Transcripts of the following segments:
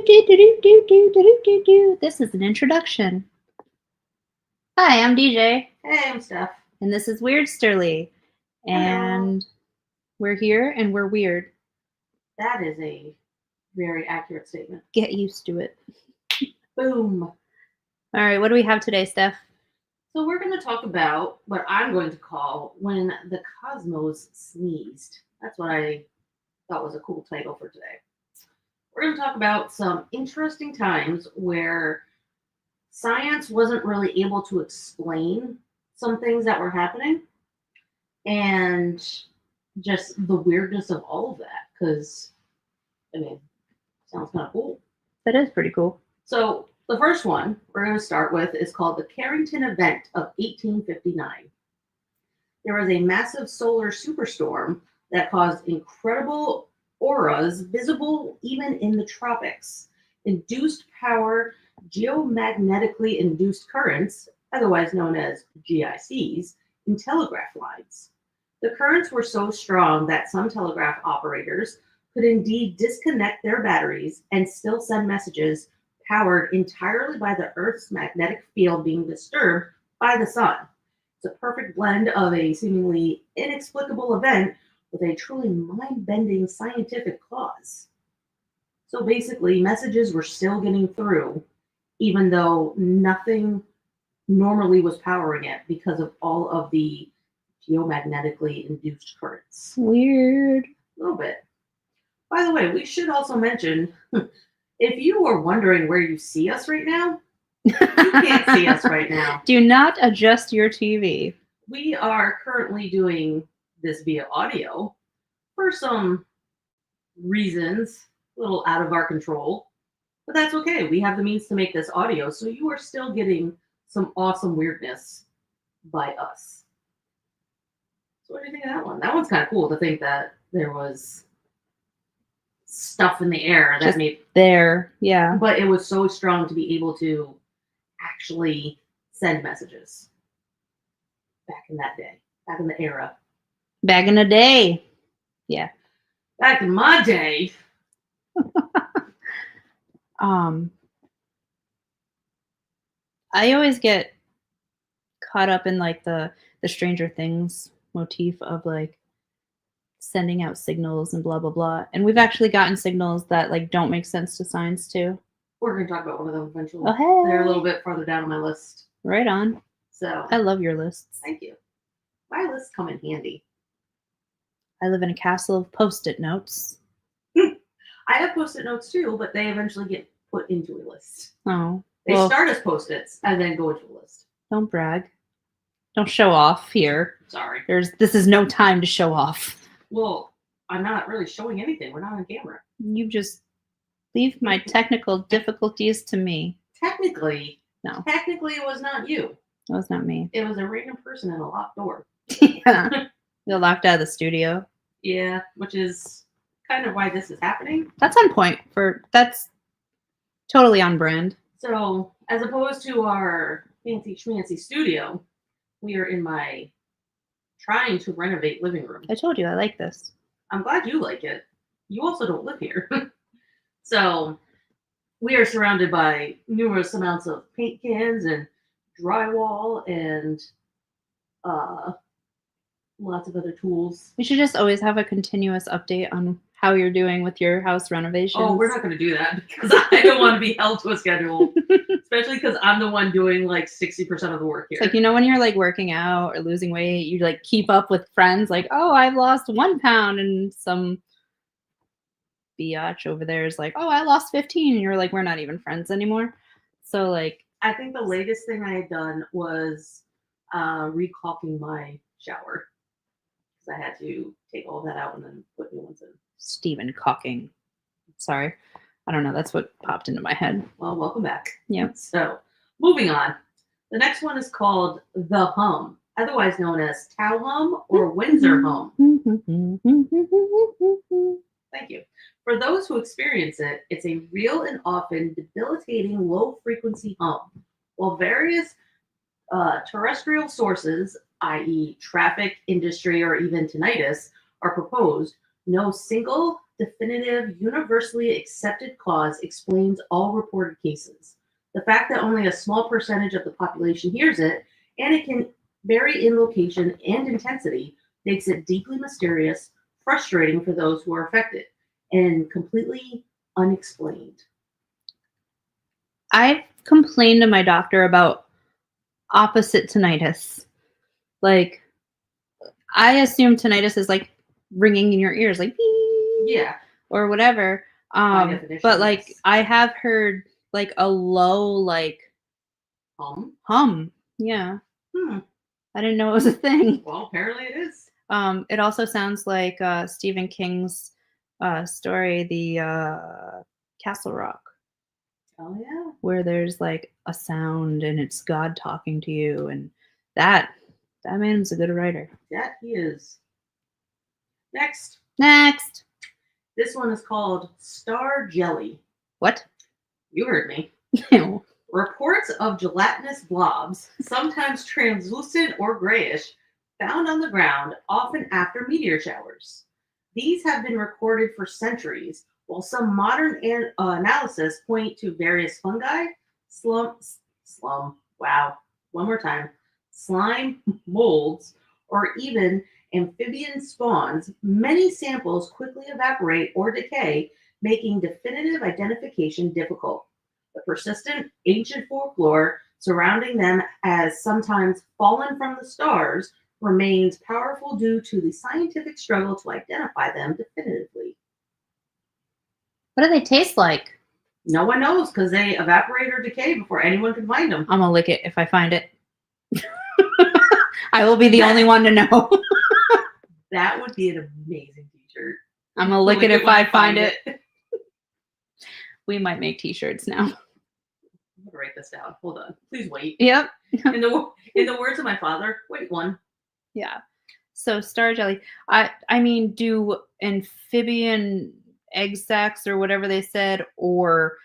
This is an introduction. Hi, I'm DJ. Hey, I'm Steph. And this is Weirdsterly. And we're here and we're weird. That is a very accurate statement. Get used to it. Boom. All right, what do we have today, Steph? So we're going to talk about what I'm going to call When the Cosmos Sneezed. That's what I thought was a cool title for today. We're going to talk about some interesting times where science wasn't really able to explain some things that were happening and just the weirdness of all of that. Because, I mean, sounds kind of cool. That is pretty cool. So the first one we're going to start with is called the Carrington Event of 1859. There was a massive solar superstorm that caused incredible auras visible even in the tropics, induced power, geomagnetically induced currents, otherwise known as GICs, in telegraph lines. The currents were so strong that some telegraph operators could indeed disconnect their batteries and still send messages powered entirely by the Earth's magnetic field being disturbed by the sun. It's a perfect blend of a seemingly inexplicable event with a truly mind-bending scientific cause. So basically, messages were still getting through, even though nothing normally was powering it because of all of the geomagnetically induced currents. Weird. A little bit. By the way, we should also mention, if you were wondering where you see us right now, you can't see us right now. Do not adjust your TV. We are currently doing this via audio for some reasons, a little out of our control, but that's okay. We have the means to make this audio, so you are still getting some awesome weirdness by us. So what do you think of that one? That one's kind of cool to think that there was stuff in the air that Just made there, yeah. But it was so strong to be able to actually send messages back in that day, back in the era. Back in the day. Yeah. Back in my day. I always get caught up in like the Stranger Things motif of like sending out signals and blah blah blah. And we've actually gotten signals that like don't make sense to science too. We're going to talk about one of them eventually. Oh, hey. They're a little bit farther down on my list. Right on. So I love your lists. Thank you. My lists come in handy. I live in a castle of Post-it notes. I have Post-it notes too, but they eventually get put into a list. Oh. They start as Post-its and then go into a list. Don't brag. Don't show off here. Sorry. This is no time to show off. Well, I'm not really showing anything. We're not on camera. You just leave my technical difficulties to me. Technically, no. Technically, it was not you. It was not me. It was a random person in a locked door. Yeah. You're locked out of the studio. Yeah, which is kind of why this is happening. That's on point. That's totally on brand. So, as opposed to our fancy schmancy studio, we are in my trying to renovate living room. I told you I like this. I'm glad you like it. You also don't live here. So we are surrounded by numerous amounts of paint cans and drywall and lots of other tools. We should just always have a continuous update on how you're doing with your house renovations. Oh, we're not going to do that because I don't want to be held to a schedule, especially because I'm the one doing like 60% of the work here. It's like, you know, when you're like working out or losing weight, you like keep up with friends like, oh, I've lost 1 pound, and some biatch over there is like, oh, I lost 15, and you're like, we're not even friends anymore. So like, I think the latest thing I had done was recalking my shower because I had to take all that out and then put new ones in. Stephen caulking. Sorry. I don't know. That's what popped into my head. Well, welcome back. Yeah. So, moving on. The next one is called The Hum, otherwise known as Tow Hum or Windsor Hum. Thank you. For those who experience it, it's a real and often debilitating low-frequency hum. While various terrestrial sources, i.e. traffic, industry, or even tinnitus, are proposed, no single definitive, universally accepted cause explains all reported cases. The fact that only a small percentage of the population hears it, and it can vary in location and intensity, makes it deeply mysterious, frustrating for those who are affected, and completely unexplained. I've complained to my doctor about opposite tinnitus. Like, I assume tinnitus is like ringing in your ears, like beep, Yeah. or whatever. By definition, But like, yes. I have heard like a low like Hum. Yeah, Hmm. I didn't know it was a thing. Well, apparently it is. It also sounds like Stephen King's story, the Castle Rock, Oh yeah. where there's like a sound and it's God talking to you, and that man's a good writer. That he is. Next. This one is called Star Jelly. What? You heard me. Ew. Reports of gelatinous blobs, sometimes translucent or grayish, found on the ground, often after meteor showers. These have been recorded for centuries, while some modern analysis point to various fungi, slime, molds, or even amphibian spawns. Many samples quickly evaporate or decay, making definitive identification difficult. The persistent ancient folklore surrounding them as sometimes fallen from the stars remains powerful due to the scientific struggle to identify them definitively. What do they taste like? No one knows because they evaporate or decay before anyone can find them. I'm gonna lick it if I find it. I will be the only one to know. That would be an amazing t-shirt. I'm gonna lick it if I find it. We might make t-shirts now. I'm gonna write this down. Hold on. Please wait. Yep. In the words of my father, wait one. Yeah. So star jelly. I mean, do amphibian egg sacs or whatever they said, or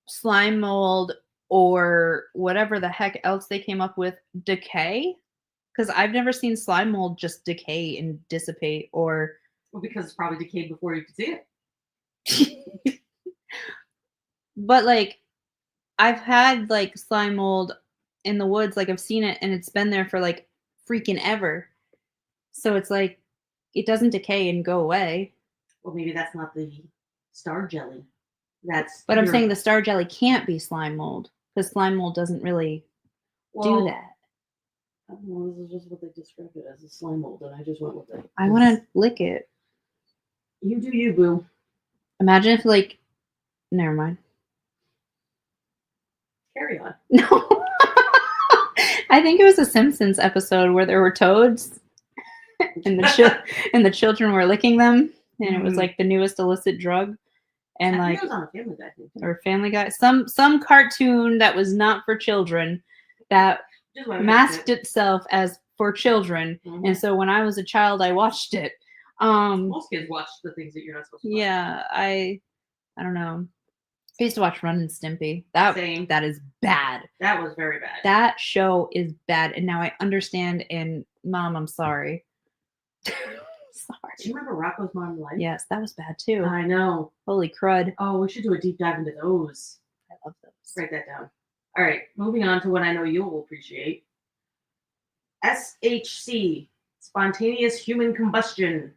slime mold, or whatever the heck else they came up with, decay? Because I've never seen slime mold just decay and dissipate, or Well, because it's probably decayed before you could see it. But like, I've had like slime mold in the woods, like I've seen it and it's been there for like freaking ever. So it's like it doesn't decay and go away. Well, maybe that's not the star jelly. That's But I'm saying the star jelly can't be slime mold, because slime mold doesn't really do that. Well, this is just what they described it as, a slime mold, and I just went with it. I want to lick it. You do you, boo. Imagine if like, never mind. Carry on. No. I think it was a Simpsons episode where there were toads and the children were licking them, and it was like the newest illicit drug. And I like, think it was on Family Guy. or Family Guy, some cartoon that was not for children that masked itself as for children. Mm-hmm. And so when I was a child, I watched it. Most kids watch the things that you're not supposed to watch. Yeah, I don't know. I used to watch Ren and Stimpy. That is bad. That was very bad. That show is bad, and now I understand. And Mom, I'm sorry. Sorry. Do you remember Rocco's Modern Life? Yes, that was bad too. I know. Holy crud. Oh, we should do a deep dive into those. I love those. Write that down. All right, moving on to what I know you'll appreciate. SHC, spontaneous human combustion.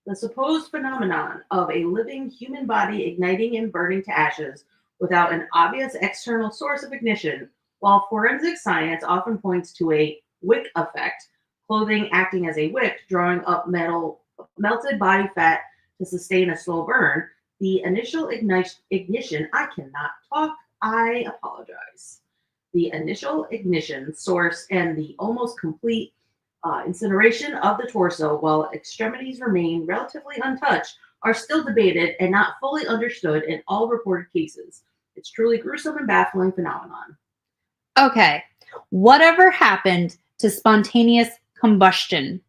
The supposed phenomenon of a living human body igniting and burning to ashes without an obvious external source of ignition, while forensic science often points to a wick effect, clothing acting as a wick, drawing up melted body fat to sustain a slow burn. The initial ignition, I cannot talk, I apologize. The initial ignition source and the almost complete incineration of the torso, while extremities remain relatively untouched, are still debated and not fully understood in all reported cases. It's truly gruesome and baffling phenomenon. Okay, whatever happened to spontaneous combustion?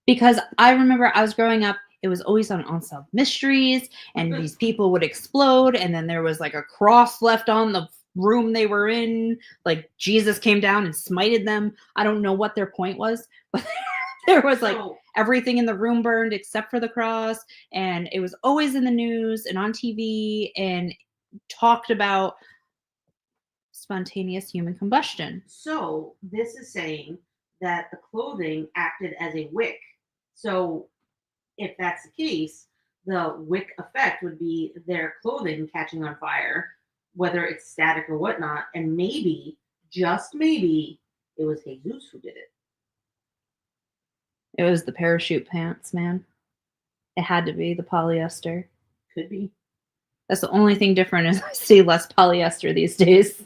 Because I remember I was growing up, it was always on Unsolved Mysteries, and these people would explode, and then there was like a cross left on the room they were in, like Jesus came down and smited them. I don't know what their point was, but there was like everything in the room burned except for the cross, and it was always in the news and on TV and talked about spontaneous human combustion. So this is saying that the clothing acted as a wick. So if that's the case, the wick effect would be their clothing catching on fire, whether it's static or whatnot, and maybe, just maybe, it was Jesus who did it. It was the parachute pants, man. It had to be the polyester. Could be. That's the only thing different is I see less polyester these days.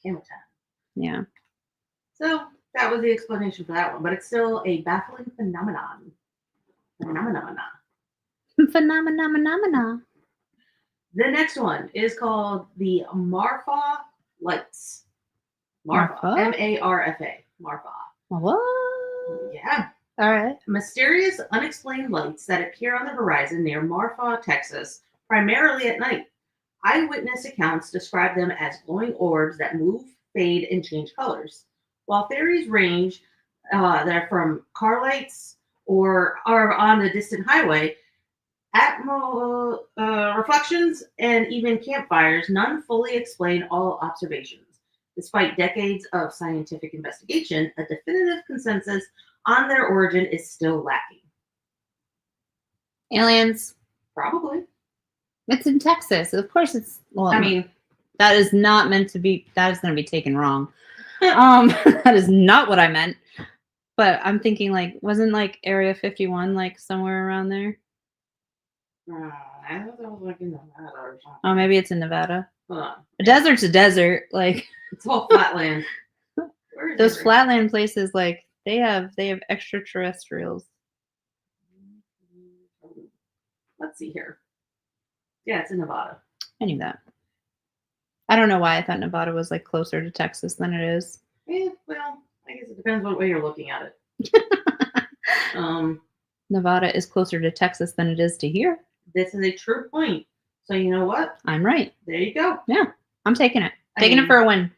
Hammer Yeah. So that was the explanation for that one, but it's still a baffling phenomenon. Phenomena. Phenomena. The next one is called the Marfa lights. Marfa? M-A-R-F-A. Marfa. What? Yeah. All right. Mysterious, unexplained lights that appear on the horizon near Marfa, Texas, primarily at night. Eyewitness accounts describe them as glowing orbs that move, fade, and change colors. While theories range that are from car lights or are on the distant highway, reflections, and even campfires, none fully explain all observations. Despite decades of scientific investigation, a definitive consensus on their origin is still lacking. Aliens. Probably. It's in Texas. Of course it's, well, I mean, that is not meant to be, that is going to be taken wrong. That is not what I meant. But I'm thinking, like, wasn't like Area 51 like somewhere around there? I thought that was like in Nevada or something. Oh, maybe it's in Nevada. Hold on. A desert's a desert. Like, it's all flatland. Those flatland places, like, they have extraterrestrials. Let's see here. Yeah, it's in Nevada. I knew that. I don't know why I thought Nevada was like closer to Texas than it is. Well, I guess it depends what way you're looking at it. Nevada is closer to Texas than it is to here. This is a true point. So you know what? I'm right. There you go. Yeah, I'm taking it. Taking it for a win.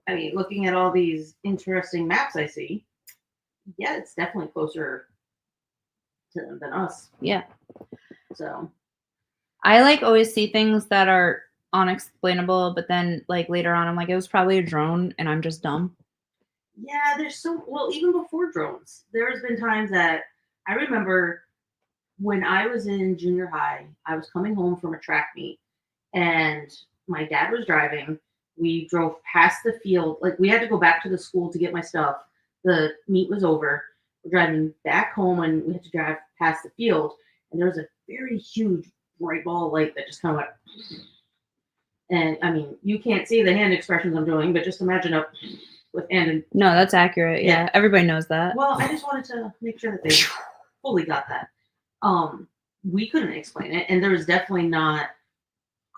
I mean, looking at all these interesting maps I see, yeah, it's definitely closer to them than us. Yeah. So I like always see things that are unexplainable, but then like later on, I'm like, it was probably a drone, and I'm just dumb. Yeah, even before drones, there's been times that I remember when I was in junior high, I was coming home from a track meet, and my dad was driving. We drove past the field. Like, we had to go back to the school to get my stuff. The meet was over. We're driving back home, and we had to drive past the field, and there was a very huge bright ball of light that just kind of went. And I mean, you can't see the hand expressions I'm doing, but just imagine up with hand. And no, that's accurate. Yeah, everybody knows that. Well, I just wanted to make sure that they fully got that. We couldn't explain it, and there was definitely not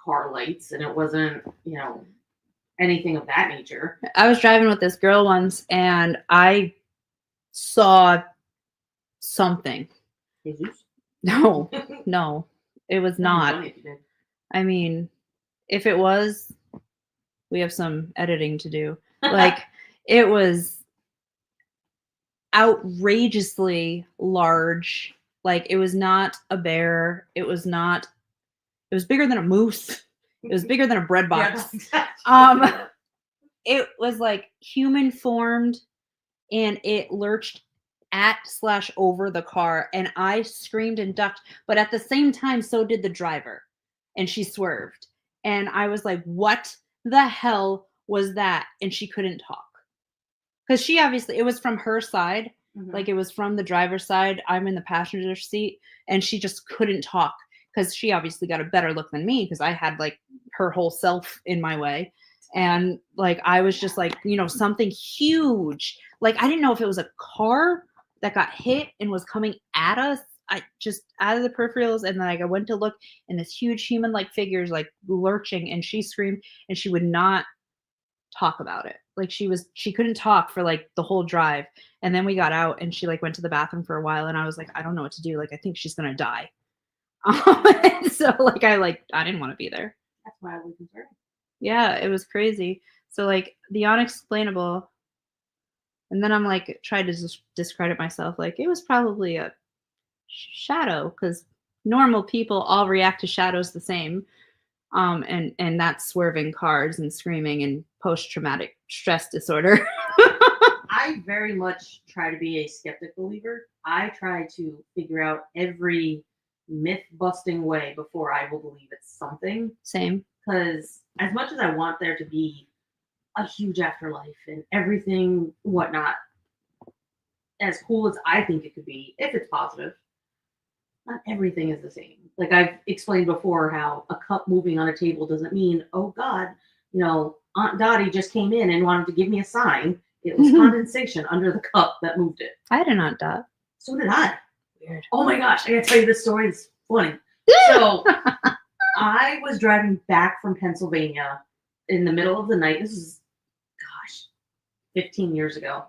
car lights, and it wasn't, anything of that nature. I was driving with this girl once, and I saw something. Jesus? No, it was not. I mean, if it was, we have some editing to do. Like, it was outrageously large. Like, it was not a bear. It was bigger than a moose. It was bigger than a bread box. Yeah, it was like human formed, and it lurched at/over the car, and I screamed and ducked, but at the same time, so did the driver, and she swerved. And I was like, what the hell was that? And she couldn't talk. Because she obviously, it was from her side. Mm-hmm. Like, it was from the driver's side. I'm in the passenger seat, and she just couldn't talk. Because she obviously got a better look than me, because I had like her whole self in my way. And like, I was just like, something huge. Like, I didn't know if it was a car that got hit and was coming at us. I just out of the peripherals, and then like I went to look, and this huge human-like figure is like lurching, and she screamed, and she would not talk about it. Like, she couldn't talk for like the whole drive. And then we got out, and she like went to the bathroom for a while, and I was like, I don't know what to do. Like, I think she's gonna die. So like I didn't want to be there. That's why I was concerned. Yeah, it was crazy. So like the unexplainable, And then I'm like, trying to discredit myself. Like, it was probably a shadow because normal people all react to shadows the same. And that's swerving cars and screaming and post-traumatic stress disorder. I very much try to be a skeptic believer. I try to figure out every myth busting way before I will believe it's something. Same. Because as much as I want there to be a huge afterlife and everything, whatnot, as cool as I think it could be, if it's positive, not everything is the same. Like I've explained before, how a cup moving on a table doesn't mean, oh God, Aunt Dottie just came in and wanted to give me a sign. It was condensation under the cup that moved it. I had an Aunt Dot. So did I. Weird. Oh my gosh, I gotta tell you this story. It's funny. So I was driving back from Pennsylvania in the middle of the night. This is, 15 years ago,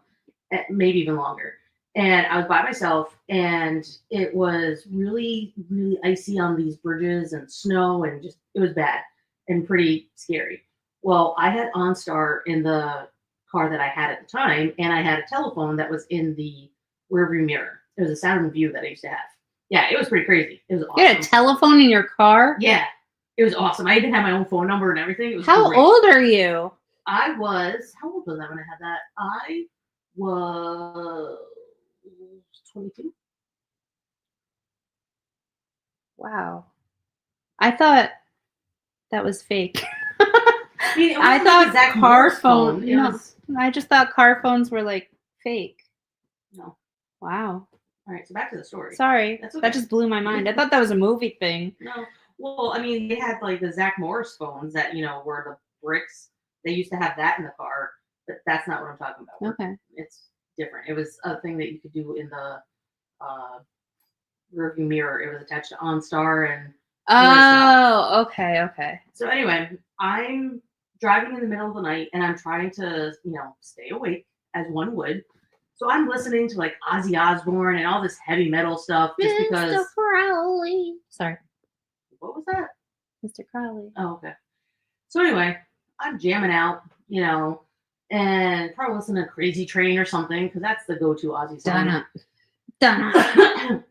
maybe even longer. And I was by myself, and it was really, really icy on these bridges and snow, and just, it was bad and pretty scary. Well, I had OnStar in the car that I had at the time, and I had a telephone that was in the rearview mirror. It was a Saturn View that I used to have. Yeah, it was pretty crazy. It was awesome. You had a telephone in your car? Yeah, it was awesome. I even had my own phone number and everything. It was How great. old are you? How old was I when I had that? I was 22. Wow. I thought that was fake. I mean, I thought that car phone. was... I just thought car phones were like fake. No. Wow. All right, so back to the story. Sorry. That's okay. That just blew my mind. I thought that was a movie thing. No. Well, I mean, they had like the Zach Morris phones that, were the bricks. They used to have that in the car, but that's not what I'm talking about. Okay. It's different. It was a thing that you could do in the rearview mirror. It was attached to OnStar and... Oh, okay. So anyway, I'm driving in the middle of the night, and I'm trying to, stay awake as one would. So I'm listening to like Ozzy Osbourne and all this heavy metal stuff just because... Mr. Crowley. Sorry. What was that? Mr. Crowley. Oh, okay. So anyway, I'm jamming out, and probably listening to Crazy Train or something, because that's the go-to Ozzy song. Donna.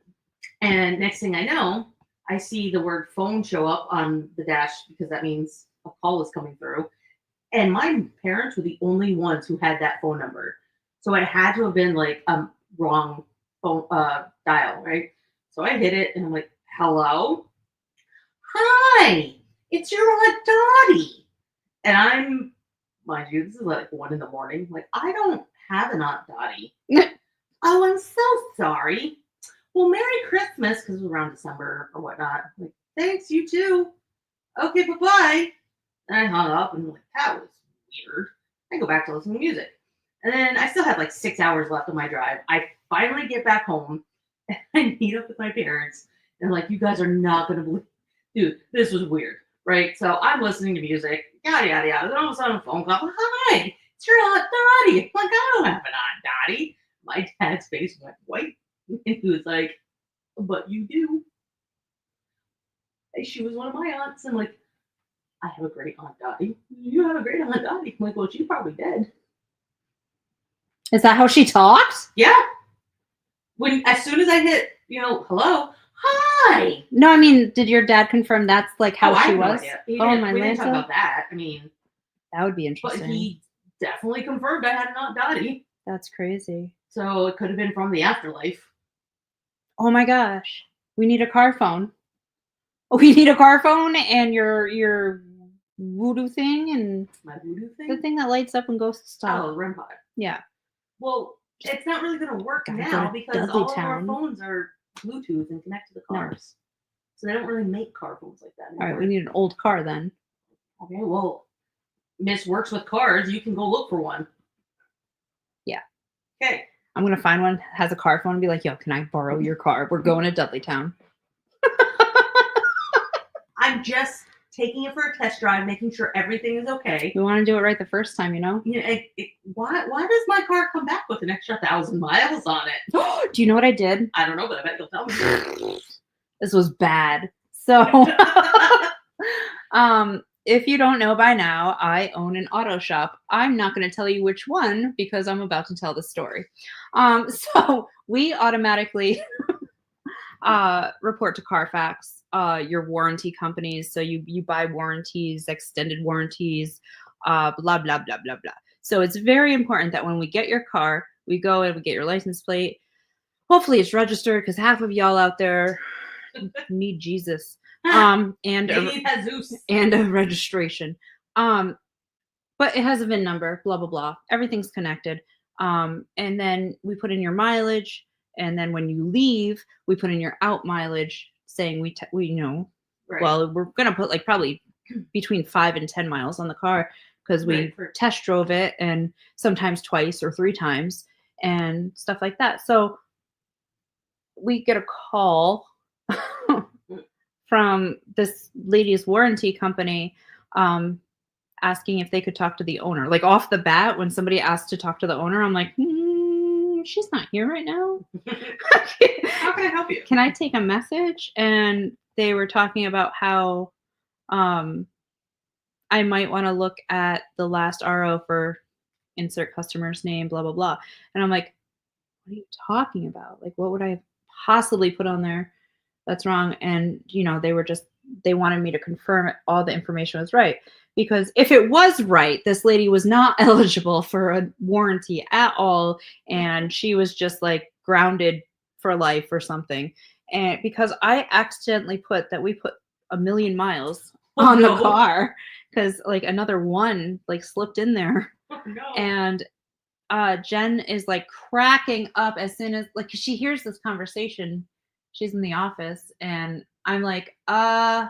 And next thing I know, I see the word phone show up on the dash, because that means a call is coming through. And my parents were the only ones who had that phone number. So it had to have been like a wrong phone dial, right? So I hit it, and I'm like, hello? Hi, it's your Aunt Dottie. And I'm, mind you, this is like 1 a.m. Like, I don't have an Aunt Dottie. Oh, I'm so sorry. Well, Merry Christmas, because it was around December or whatnot. I'm like, thanks, you too. Okay, bye-bye. And I hung up, and I'm like, that was weird. I go back to listen to music. And then I still had like 6 hours left of my drive. I finally get back home, and I meet up with my parents. And I'm like, you guys are not going to believe, dude, this was weird, right? So I'm listening to music, yada, yada, yada. Then all of a sudden, a phone call. Hi, it's your Aunt Dottie. I'm like, I don't have an Aunt Dottie. My dad's face went white. And he was like, but you do. She was one of my aunts. I'm like, I have a great Aunt Dottie. You have a great Aunt Dottie. I'm like, well, she's probably dead. Is that how she talks? Yeah. As soon as I hit, hello, hi. No, I mean, did your dad confirm that's like how she was? No we didn't talk about that. I mean, that would be interesting. But he definitely confirmed I had an Aunt Dottie. That's crazy. So it could have been from the afterlife. Oh my gosh. We need a car phone. We need a car phone and your voodoo thing and my voodoo thing? The thing that lights up when ghosts talk. Oh, REM pod. Yeah. Well, it's not really going to work now because all of our phones are Bluetooth and connect to the cars. So they don't really make car phones like that anymore. All right, we need an old car then. Okay, well, Miss works with cars. You can go look for one. Yeah. Okay. I'm going to find one that has a car phone and be like, yo, can I borrow your car? We're going to Dudleytown. I'm just taking it for a test drive, making sure everything is okay. We want to do it right the first time, Yeah. Why does my car come back with an extra 1,000 miles on it? Do you know what I did? I don't know, but I bet you'll tell me. This was bad. So, if you don't know by now, I own an auto shop. I'm not going to tell you which one because I'm about to tell the story. So we automatically report to Carfax your warranty companies. So you buy warranties, extended warranties, blah blah blah blah blah. So it's very important that when we get your car, we go and we get your license plate. Hopefully it's registered because half of y'all out there need Jesus. And a registration. But it has a VIN number, blah blah blah. Everything's connected. And then we put in your mileage, and then when you leave, we put in your out mileage, saying we know. Right. Well, we're gonna put like probably between 5 and 10 miles on the car because we test drove it, and sometimes twice or 3 times and stuff like that. So we get a call from this lady's warranty company asking if they could talk to the owner. Like off the bat, when somebody asked to talk to the owner, I'm like, she's not here right now. How can I help you? Can I take a message? And they were talking about how I might want to look at the last RO for insert customer's name, blah, blah, blah. And I'm like, what are you talking about? Like, what would I possibly put on there that's wrong? And, they wanted me to confirm all the information was right. Because if it was right, this lady was not eligible for a warranty at all. And she was just like grounded for life or something. And because I accidentally put that we put 1 million miles on the car, because like another one like slipped in there. Oh, no. And Jen is like cracking up as soon as like she hears this conversation. She's in the office and I'm like, I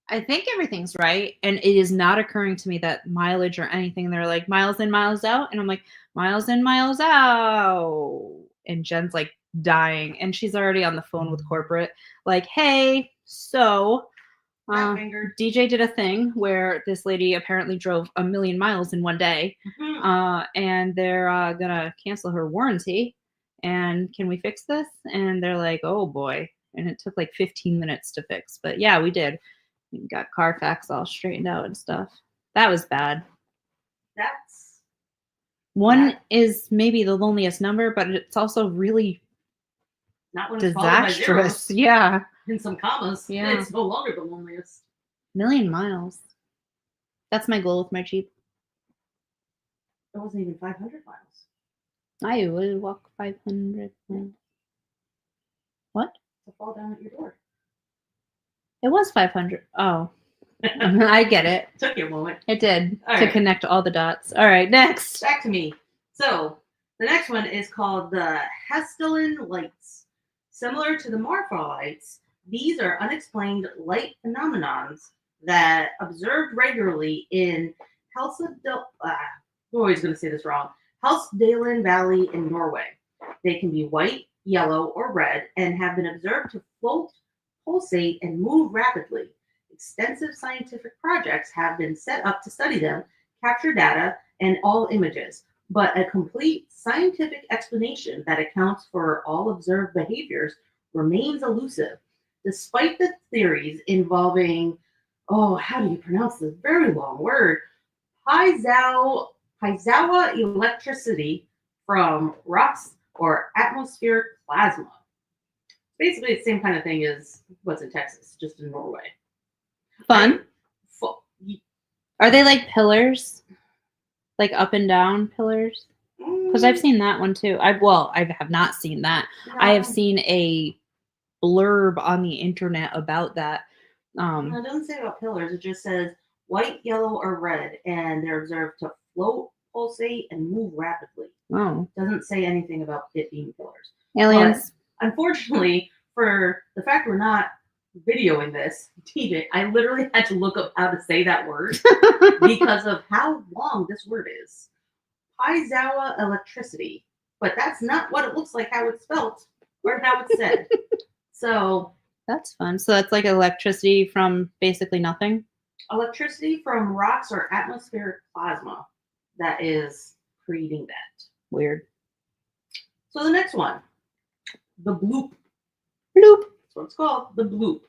think everything's right. And it is not occurring to me that mileage or anything. They're like miles in, miles out. And I'm like, miles in, miles out. And Jen's like dying. And she's already on the phone with corporate. Like, hey, so DJ did a thing where this lady apparently drove 1 million miles in one day. Mm-hmm. And they're going to cancel her warranty. And can we fix this? And they're like, oh boy. And it took like 15 minutes to fix. But yeah, we did. We got Carfax all straightened out and stuff. That was bad. That's one is maybe the loneliest number, but it's also really not when disastrous. Yeah. In some commas. Yeah. It's no longer the loneliest. 1 million miles. That's my goal with my Jeep. It wasn't even 500 miles. I would walk 500 miles. What? To fall down at your door. It was 500. Oh. I get it. Took you a moment. It did. To connect all the dots. All right, next. Back to me. So, the next one is called the Hiccuped lights. Similar to the Marfa lights, these are unexplained light phenomenons that observed regularly in I'm always going to say this wrong. Helsdalen Valley in Norway. They can be white, yellow, or red and have been observed to float, pulsate, and move rapidly. Extensive scientific projects have been set up to study them, capture data, and all images, but a complete scientific explanation that accounts for all observed behaviors remains elusive, despite the theories involving, how do you pronounce this very long word? Paizawa electricity from rocks or atmospheric plasma. Basically, the same kind of thing as what's in Texas, just in Norway. Fun. Are they like pillars? Like up and down pillars? Because I've seen that one too. I have not seen that. No. I have seen a blurb on the internet about that. No, it doesn't say about pillars. It just says white, yellow, or red, and they're observed to float, pulsate, and move rapidly. Oh. It doesn't say anything about it being pillars. Aliens. But unfortunately, for the fact we're not videoing this, TJ, I literally had to look up how to say that word because of how long this word is. Paizawa electricity. But that's not what it looks like how it's spelled or how it's said. So that's fun. So that's like electricity from basically nothing? Electricity from rocks or atmospheric plasma that is creating that. Weird. So the next one, the bloop. Bloop. That's what it's called, the bloop.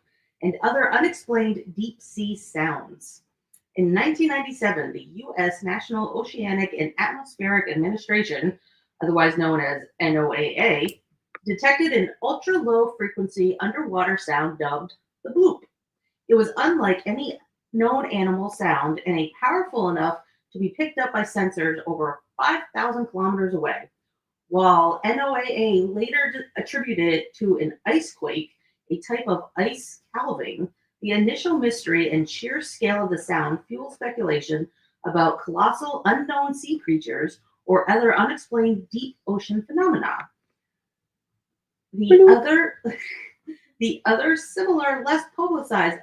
And other unexplained deep sea sounds. In 1997, the U.S. National Oceanic and Atmospheric Administration, otherwise known as NOAA, detected an ultra-low frequency underwater sound dubbed the bloop. It was unlike any known animal sound and powerful enough to be picked up by sensors over 5,000 kilometers away. While NOAA later attributed it to an ice quake, a type of ice calving, the initial mystery and sheer scale of the sound fueled speculation about colossal unknown sea creatures or other unexplained deep ocean phenomena. The other similar, less publicized,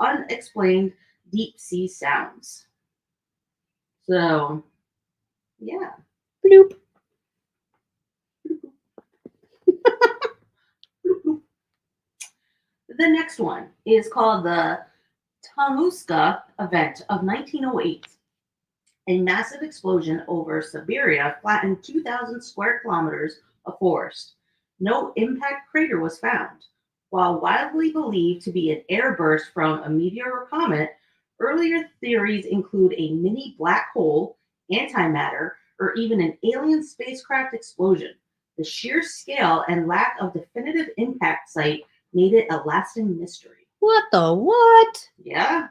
unexplained deep sea sounds. So, yeah. Bloop. The next one is called the Tunguska event of 1908. A massive explosion over Siberia flattened 2,000 square kilometers of forest. No impact crater was found. While widely believed to be an airburst from a meteor or comet, earlier theories include a mini black hole, antimatter, or even an alien spacecraft explosion. The sheer scale and lack of definitive impact site made it a lasting mystery. What the what? Yeah.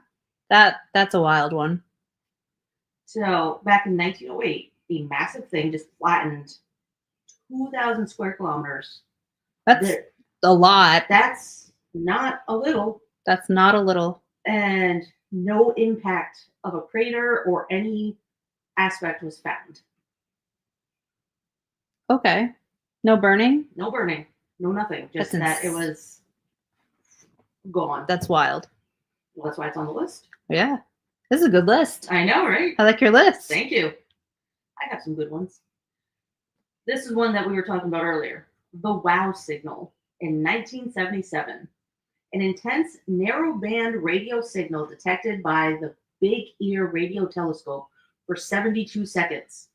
That's a wild one. So back in 1908, a massive thing just flattened 2,000 square kilometers. That's a lot. That's not a little. That's not a little. And no impact of a crater or any aspect was found. Okay. No burning? No burning. No nothing. Just that it was gone. That's wild. Well, that's why it's on the list. Yeah. This is a good list. I know, right? I like your list. Thank you. I have some good ones. This is one that we were talking about earlier. The WOW signal in 1977. An intense narrow-band radio signal detected by the Big Ear radio telescope for 72 seconds.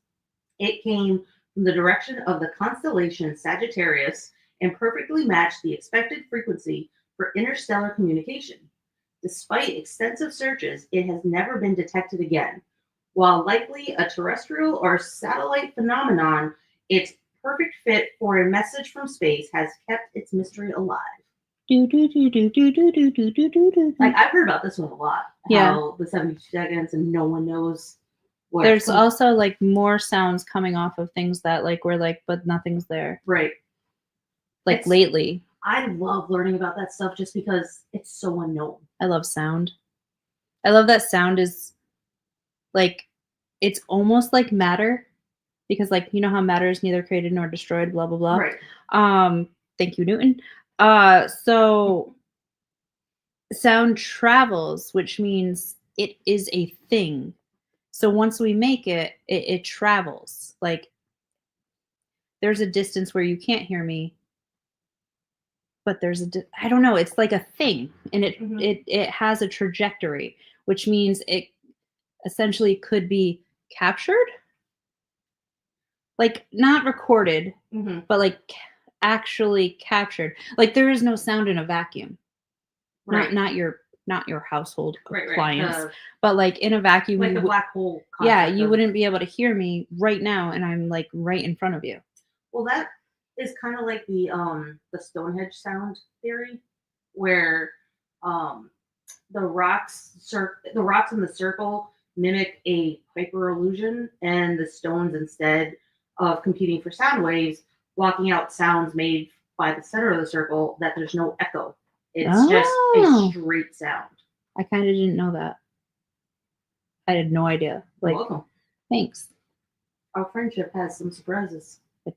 It came from the direction of the constellation Sagittarius and perfectly matched the expected frequency for interstellar communication. Despite extensive searches, it has never been detected again. While likely a terrestrial or satellite phenomenon, its perfect fit for a message from space has kept its mystery alive. Like, I've heard about this one a lot. Yeah. How the 72 seconds and no one knows what. There's also like more sounds coming off of things that like we're like, but nothing's there. Right. Like lately. I love learning about that stuff just because it's so unknown. I love sound. I love that sound is like, it's almost like matter because like, you know how matter is neither created nor destroyed, blah, blah, blah. Right. Thank you, Newton. So sound travels, which means it is a thing. So once we make it, it travels. Like there's a distance where you can't hear me, but there's I don't know. It's like a thing, and it has a trajectory, which means it essentially could be captured, like not recorded, but like actually captured. Like there is no sound in a vacuum. Right. Not your household appliance, but like in a vacuum, like the black hole. Yeah, you wouldn't be able to hear me right now, and I'm like right in front of you. Well, that is kind of like the Stonehenge sound theory, where the rocks in the circle mimic a Kuiper illusion, and the stones, instead of competing for sound waves, blocking out sounds made by the center of the circle, that there's no echo. It's just a straight sound. I kind of didn't know that. I had no idea. Like, you're welcome. Thanks. Our friendship has some surprises. It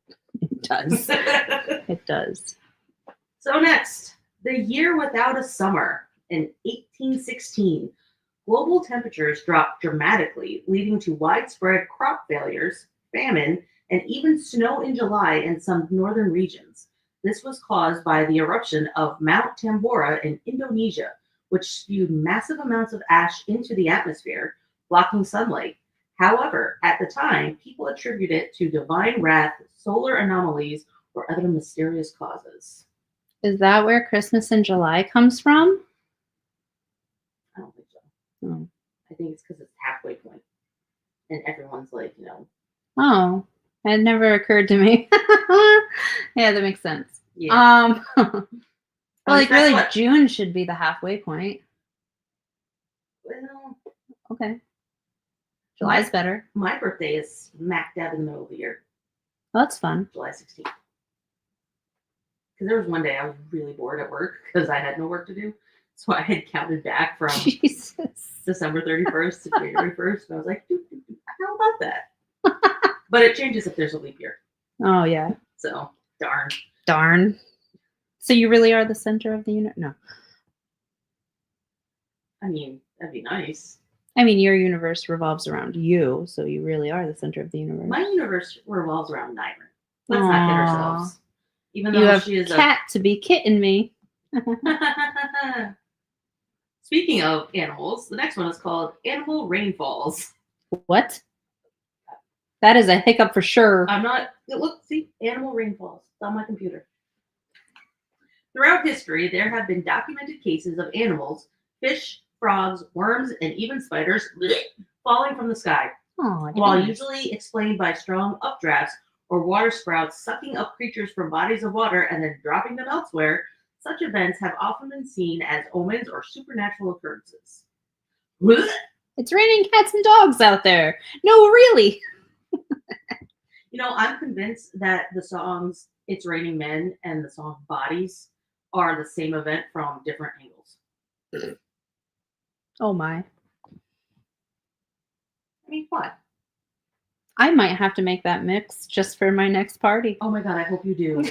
does. It does. So next, the year without a summer in 1816. Global temperatures dropped dramatically, leading to widespread crop failures, famine, and even snow in July in some northern regions. This was caused by the eruption of Mount Tambora in Indonesia, which spewed massive amounts of ash into the atmosphere, blocking sunlight. However, at the time, people attributed it to divine wrath, solar anomalies, or other mysterious causes. Is that where Christmas in July comes from? I don't think so. Oh. I think it's because it's halfway point, and everyone's like, Oh, it never occurred to me. Yeah, that makes sense. yeah. Well, like that's really, what- June should be the halfway point. Well, Okay, July's better. my birthday is smack dab in the middle of the year, Well, that's fun. July 16th. Because there was one day I was really bored at work because I had no work to do. So I had counted back from Jesus. December 31st to January 1st. And I was like, how about that? But it changes if there's a leap year. Oh yeah. So, darn. Darn. So you really are the center of the universe? No. I mean, that'd be nice. I mean, your universe revolves around you, so you really are the center of the universe. My universe revolves around Nyra. Let's not kid ourselves. Even You though have she is cat to be kitten me. Speaking of animals, the next one is called Animal Rainfalls. What? That is a hiccup for sure. I'm not. Look, see, Animal Rainfalls. It's on my computer. Throughout history, there have been documented cases of animals, fish, frogs, worms, and even spiders falling from the sky. Oh, While usually explained by strong updrafts or water sprouts sucking up creatures from bodies of water and then dropping them elsewhere, such events have often been seen as omens or supernatural occurrences. It's raining cats and dogs out there. No, really. I'm convinced that the songs It's Raining Men and the song Bodies are the same event from different angles. Oh my. I mean, what? I might have to make that mix just for my next party. Oh my god, I hope you do.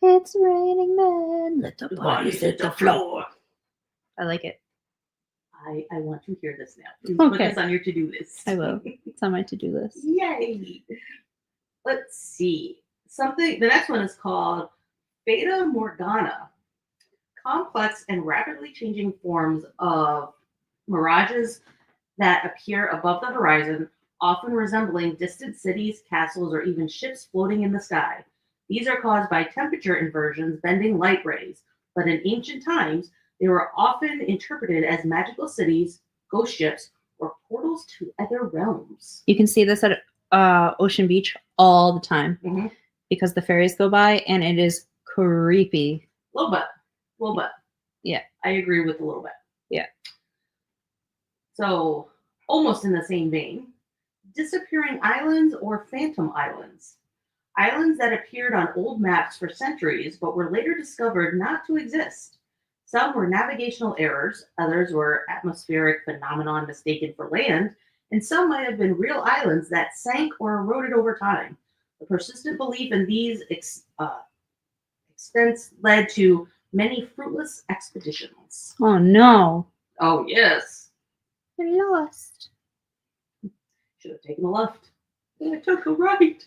It's raining men. Let the Bodies hit the floor. I like it. I want to hear this now. Please put Okay. this on your to-do list. I will. It's on my to-do list. Yay! Let's see. The next one is called Fata Morgana. Complex and rapidly changing forms of mirages that appear above the horizon, often resembling distant cities, castles, or even ships floating in the sky. These are caused by temperature inversions bending light rays, but in ancient times, they were often interpreted as magical cities, ghost ships, or portals to other realms. You can see this at Ocean Beach all the time because the ferries go by and it is creepy. A little bit. Yeah. I agree with a little bit. Yeah. So, almost in the same vein, disappearing islands or phantom islands. Islands that appeared on old maps for centuries but were later discovered not to exist. Some were navigational errors, others were atmospheric phenomenon mistaken for land, and some might have been real islands that sank or eroded over time. The persistent belief in these extents led to many fruitless expeditions. Oh no. Oh, yes. I lost. Should have taken a left. I took a right.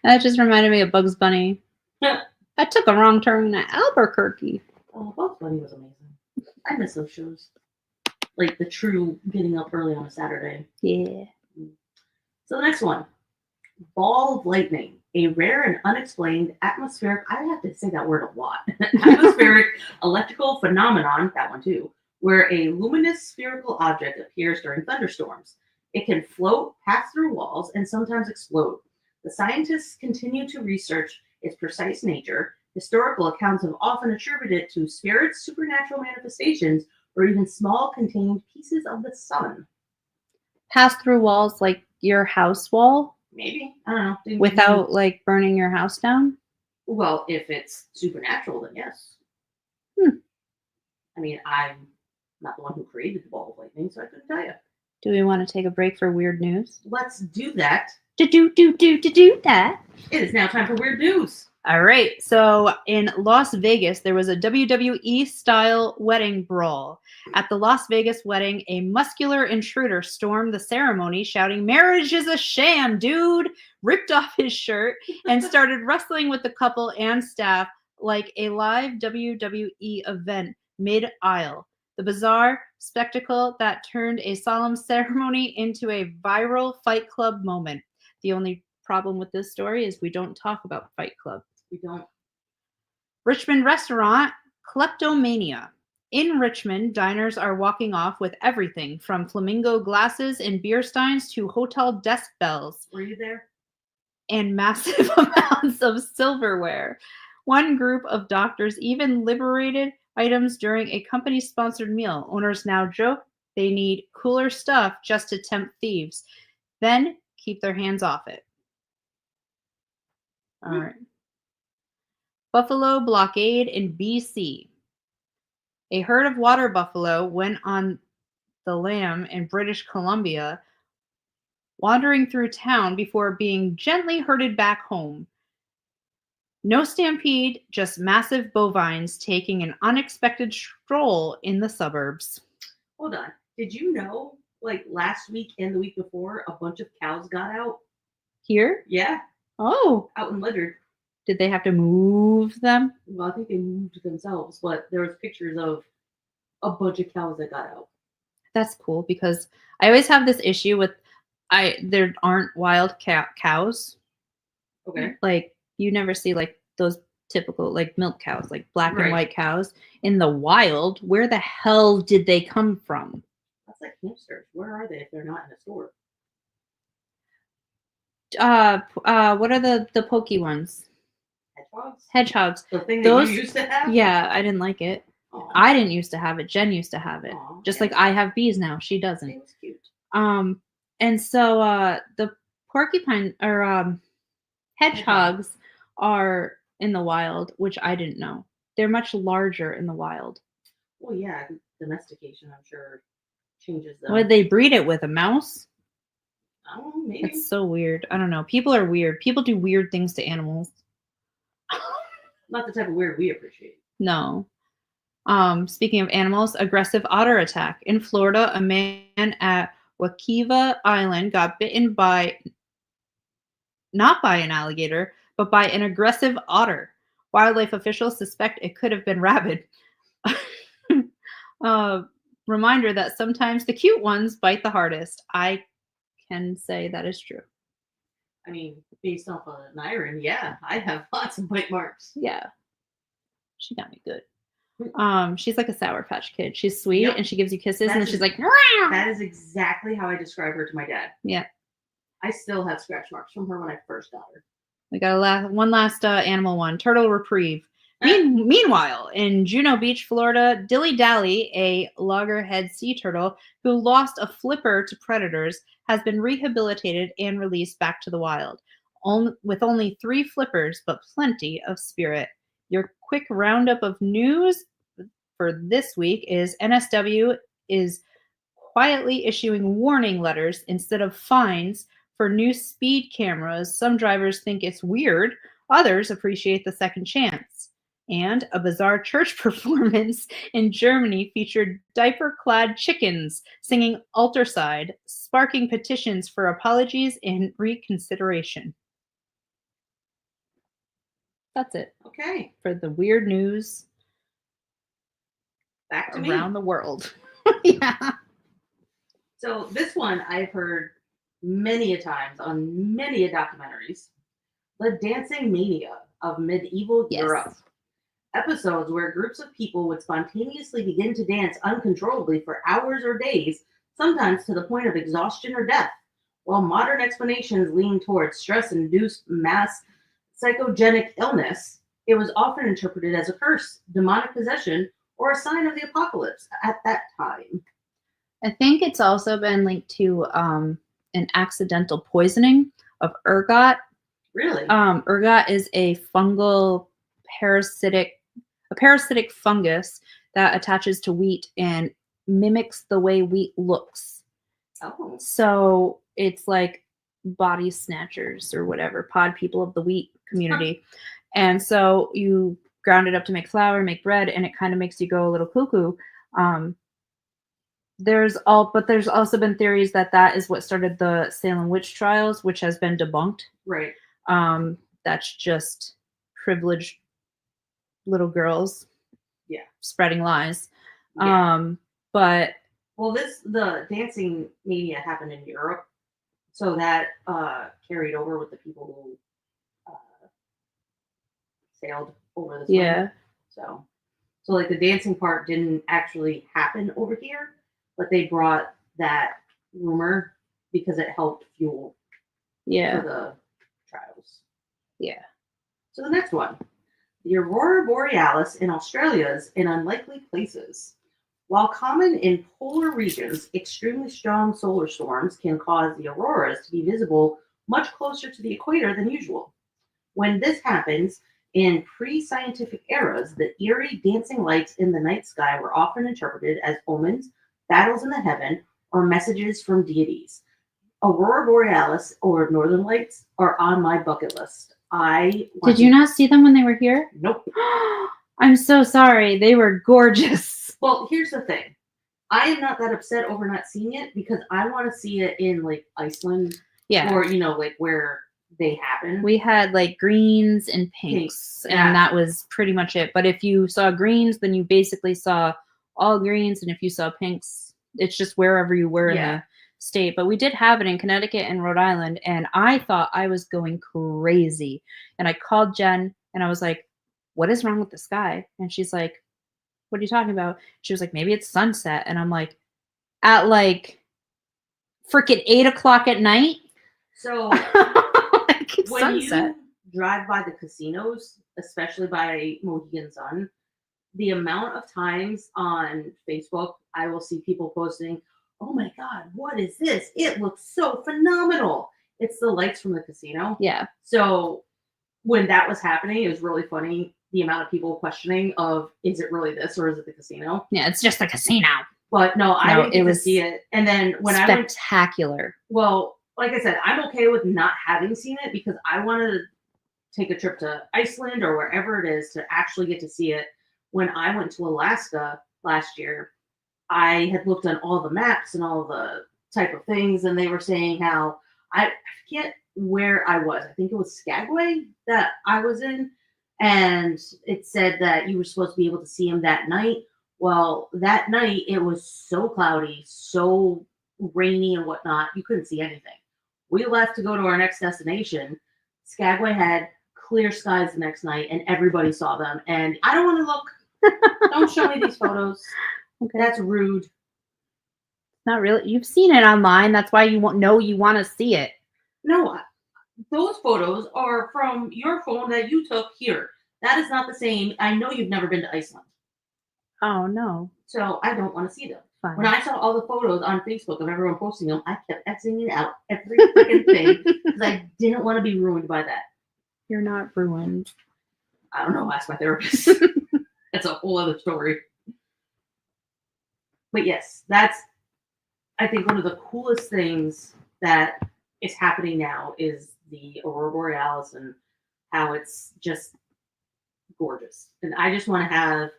That just reminded me of Bugs Bunny. I took a wrong turn to Albuquerque. Oh, Bugs Bunny was amazing. I miss those shows. Like the true getting up early on a Saturday. Yeah. So the next one. Ball of lightning. A rare and unexplained atmospheric, I have to say that word a lot. Atmospheric electrical phenomenon, that one too, where a luminous spherical object appears during thunderstorms. It can float, pass through walls, and sometimes explode. The scientists continue to research its precise nature. Historical accounts have often attributed it to spirits, supernatural manifestations, or even small contained pieces of the sun. Pass through walls like your house wall? Maybe. I don't know. Without like burning your house down? Well, if it's supernatural, then yes. I mean, I'm not the one who created the ball of lightning, so I couldn't tell you. Do we want to take a break for weird news? Let's do that. Do that. It is now time for weird news. All right. So in Las Vegas, there was a WWE style wedding brawl. At the Las Vegas wedding, a muscular intruder stormed the ceremony, shouting, "Marriage is a sham, dude!" ripped off his shirt, and started wrestling with the couple and staff like a live WWE event mid-aisle. The bizarre spectacle that turned a solemn ceremony into a viral Fight Club moment. The only problem with this story is we don't talk about Fight Club. We don't. Richmond restaurant kleptomania. In Richmond, diners are walking off with everything from flamingo glasses and beer steins to hotel desk bells Were you there? and massive amounts of silverware. One group of doctors even liberated items during a company sponsored meal. Owners now joke they need cooler stuff just to tempt thieves, then keep their hands off it. All right. Buffalo blockade in BC. A herd of water buffalo went on the lam in British Columbia, wandering through town before being gently herded back home. No stampede, just massive bovines taking an unexpected stroll in the suburbs. Hold on. Did you know, like last week and the week before, a bunch of cows got out? Here? Yeah, Oh, out in Ledyard. did they have to move them? Well, I think they moved themselves, but there was pictures of a bunch of cows that got out. That's cool because I always have this issue with there aren't wild cows. Okay. Like you never see like those typical like milk cows, like black and Right. white cows in the wild. Where the hell did they come from? That's like hamsters. Where are they if they're not in a store? What are the pokey ones? Hedgehogs? Hedgehogs. The thing Those, that you used to have? Yeah, I didn't like it. Aww. I didn't used to have it. Jen used to have it. Aww, Just yeah. like I have bees now. She doesn't. It was cute. And so the porcupine or hedgehogs are in the wild, which I didn't know. They're much larger in the wild. Well, yeah, domestication, I'm sure, changes them. Would they breed it with a mouse? I don't know, maybe. That's so weird. I don't know. People are weird. People do weird things to animals. Not the type of weird we appreciate. No. Speaking of animals, aggressive otter attack. In Florida, a man at Wakiva Island got bitten not by an alligator, but by an aggressive otter. Wildlife officials suspect it could have been rabid. Reminder that sometimes the cute ones bite the hardest. I can say that is true. I mean, based off of Nyron, yeah, I have lots of bite marks. Yeah. She got me good. She's like a Sour Patch Kid. She's sweet Yep. and she gives you kisses and then she's like, that is exactly how I describe her to my dad. Yeah. I still have scratch marks from her when I first got her. We got one last animal one. Turtle reprieve. Meanwhile, in Juno Beach, Florida, Dilly Dally, a loggerhead sea turtle who lost a flipper to predators, has been rehabilitated and released back to the wild. With only 3 flippers, but plenty of spirit. Your quick roundup of news for this week is NSW is quietly issuing warning letters instead of fines for new speed cameras. Some drivers think it's weird. Others appreciate the second chance. And a bizarre church performance in Germany featured diaper-clad chickens singing Alterside, sparking petitions for apologies and reconsideration. That's it. Okay. For the weird news back to around me. The world. Yeah. So this one I've heard many a times on many a documentaries. The dancing mania of medieval Europe. Episodes where groups of people would spontaneously begin to dance uncontrollably for hours or days, sometimes to the point of exhaustion or death. While modern explanations lean towards stress-induced mass psychogenic illness, it was often interpreted as a curse, demonic possession, or a sign of the apocalypse at that time. I think it's also been linked to an accidental poisoning of ergot. Really? Ergot is a parasitic fungus that attaches to wheat and mimics the way wheat looks. Oh. So it's like body snatchers or whatever, pod people of the wheat community. And so you ground it up to make flour, make bread, and it kind of makes you go a little cuckoo. There's also been theories that is what started the Salem witch trials, which has been debunked. Right. That's just privileged little girls. Yeah. Spreading lies. Yeah. But the dancing mania happened in Europe, so that carried over with the people who sailed over the swing. Yeah. So So like the dancing part didn't actually happen over here, but they brought that rumor because it helped fuel for Yeah. the trials. Yeah. So the next one, the aurora borealis in Australia's in unlikely places. While common in polar regions, extremely strong solar storms can cause the auroras to be visible much closer to the equator than usual. When this happens, in pre-scientific eras, the eerie dancing lights in the night sky were often interpreted as omens, battles in the heaven, or messages from deities. Aurora borealis or northern lights are on my bucket list. Did you not see them when they were here? Nope. I'm so sorry. They were gorgeous. Well, here's the thing. I am not that upset over not seeing it because I want to see it in like Iceland or like where they happen. We had like greens and pinks, and that was pretty much it. But if you saw greens, then you basically saw all greens, and if you saw pinks, it's just wherever you were in the state. But we did have it in Connecticut and Rhode Island, and I thought I was going crazy. And I called Jen, and I was like, "What is wrong with the sky?" And she's like, "What are you talking about?" She was like, "Maybe it's sunset." And I'm like, at like freaking 8 o'clock at night. So when sunset. you drive by the casinos, especially by Mohegan Sun, the amount of times on Facebook I will see people posting, "Oh my God, what is this? It looks so phenomenal." It's the lights from the casino. Yeah. So when that was happening, it was really funny. The amount of people questioning of, is it really this or is it the casino? Yeah, it's just a casino. But no, I didn't get to see it. And then when I went, spectacular. Well, like I said, I'm okay with not having seen it because I wanted to take a trip to Iceland or wherever it is to actually get to see it. When I went to Alaska last year, I had looked on all the maps and all the type of things, and they were saying how I forget where I was. I think it was Skagway that I was in, and it said that you were supposed to be able to see him that night. Well, that night it was so cloudy, so rainy and whatnot, you couldn't see anything. We left to go to our next destination. Skagway had clear skies the next night, and everybody saw them. And I don't want to look. Don't show me these photos. Okay. That's rude. Not really. You've seen it online. That's why you want to see it. No, those photos are from your phone that you took here. That is not the same. I know you've never been to Iceland. Oh, no. So I don't want to see them. Fine. When I saw all the photos on Facebook of everyone posting them, I kept Xing it out every freaking thing because I didn't want to be ruined by that. You're not ruined. I don't know. Ask my therapist. That's a whole other story. But yes, that's, I think, one of the coolest things that is happening now is the aurora borealis and how it's just gorgeous. And I just want to have